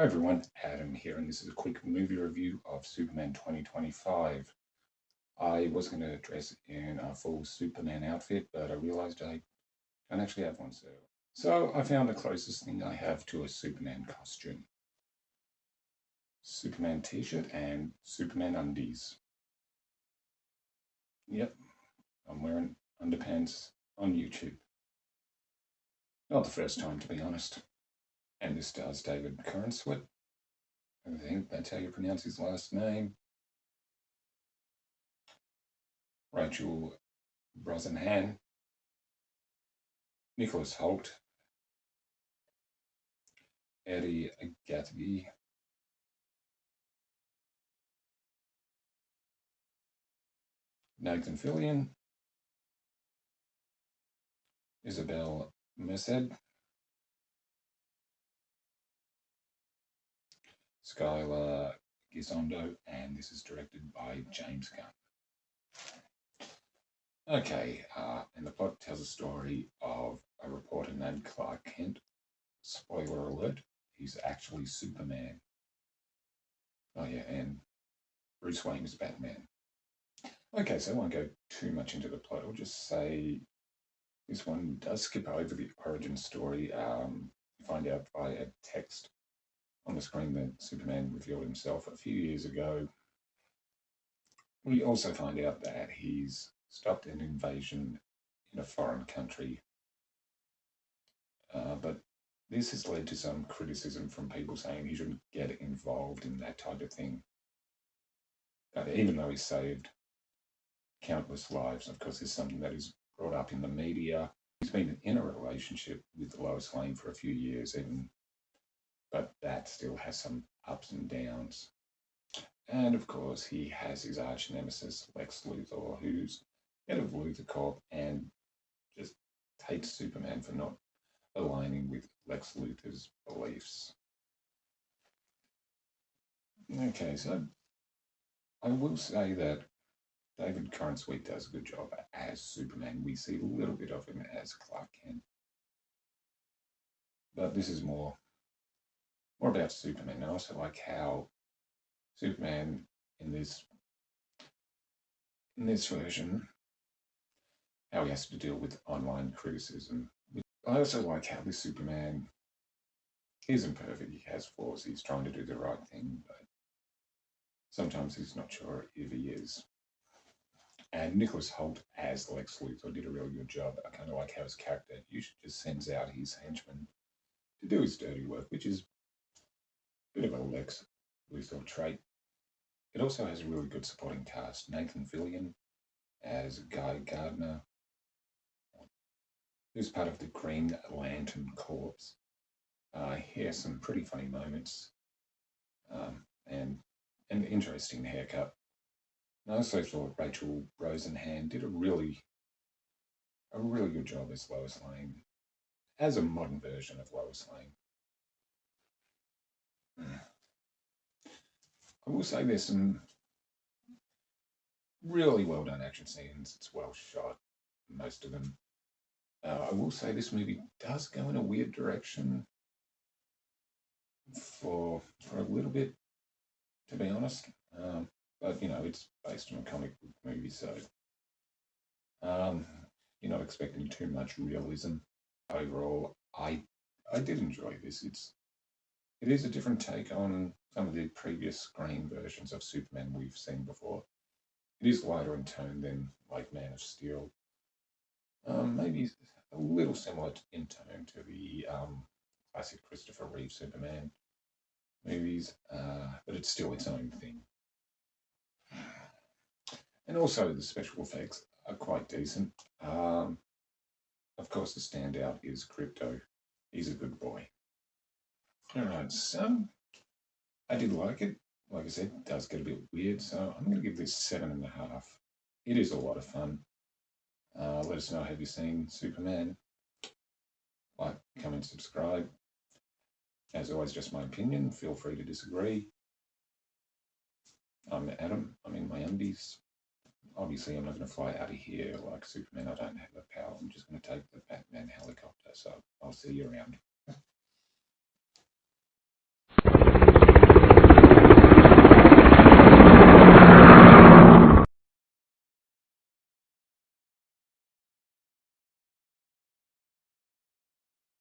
everyone, Adam here, and this is a quick movie review of Superman 2025. I was going to dress in a full Superman outfit, but I realized I don't actually have one, so I found the closest thing I have to a Superman costume. Superman t-shirt and Superman undies. Yep, I'm wearing underpants on YouTube. Not the first time, to be honest. And this stars David Cornsweet. I think that's how you pronounce his last name. Rachel Brosnahan, Nicholas Hoult, Eddie Gatsby, Nathan Fillion, Isabel Merced, Skylar Gisondo, and this is directed by James Gunn. Okay, and the plot tells a story of a reporter named Clark Kent. Spoiler alert, he's actually Superman. Oh yeah, and Bruce Wayne is Batman. Okay, so I won't go too much into the plot. I'll just say this one does skip over the origin story. You find out via text on the screen that Superman revealed himself a few years ago. We also find out that he's stopped an invasion in a foreign country. But this has led to some criticism from people saying he shouldn't get involved in that type of thing. Even though he saved countless lives, of course, this is something that is brought up in the media. He's been in a relationship with Lois Lane for a few years, but that still has some ups and downs. And of course, he has his arch nemesis, Lex Luthor, who's head of Luthor Corp and just hates Superman for not aligning with Lex Luthor's beliefs. Okay, so I will say that David Cornsweet does a good job as Superman. We see a little bit of him as Clark Kent. But this is more about Superman. I also like how Superman in this version, how he has to deal with online criticism. I also like how this Superman isn't perfect. He has flaws. He's trying to do the right thing, but sometimes he's not sure if he is. And Nicholas Hoult as Lex Luthor did a really good job. I kind of like how his character usually just sends out his henchmen to do his dirty work, which is a bit of a Lex Luthor trait. It also has a really good supporting cast. Nathan Fillion as Guy Gardner, who's part of the Green Lantern Corps. He has some pretty funny moments and an interesting haircut. I also thought Rachel Brosnahan did a really good job as Lois Lane, as a modern version of Lois Lane. I will say there's some really well done action scenes. It's well shot, most of them. I will say this movie does go in a weird direction for a little bit, to be honest. But, you know, it's based on a comic book movie, so you're not expecting too much realism. Overall, I did enjoy this. It is a different take on some of the previous screen versions of Superman we've seen before. It is lighter in tone than, like, Man of Steel. Maybe a little similar in tone to the classic Christopher Reeve Superman movies, but it's still its own thing. And also the special effects are quite decent. Of course, the standout is Crypto. He's a good boy. Alright, so I did like it. Like I said, it does get a bit weird, so I'm going to give this 7.5. It is a lot of fun. Let us know, have you seen Superman? Like, comment, subscribe. As always, just my opinion. Feel free to disagree. I'm Adam. I'm in my undies. Obviously, I'm not going to fly out of here like Superman. I don't have the power. I'm just going to take the Batman helicopter. So I'll see you around.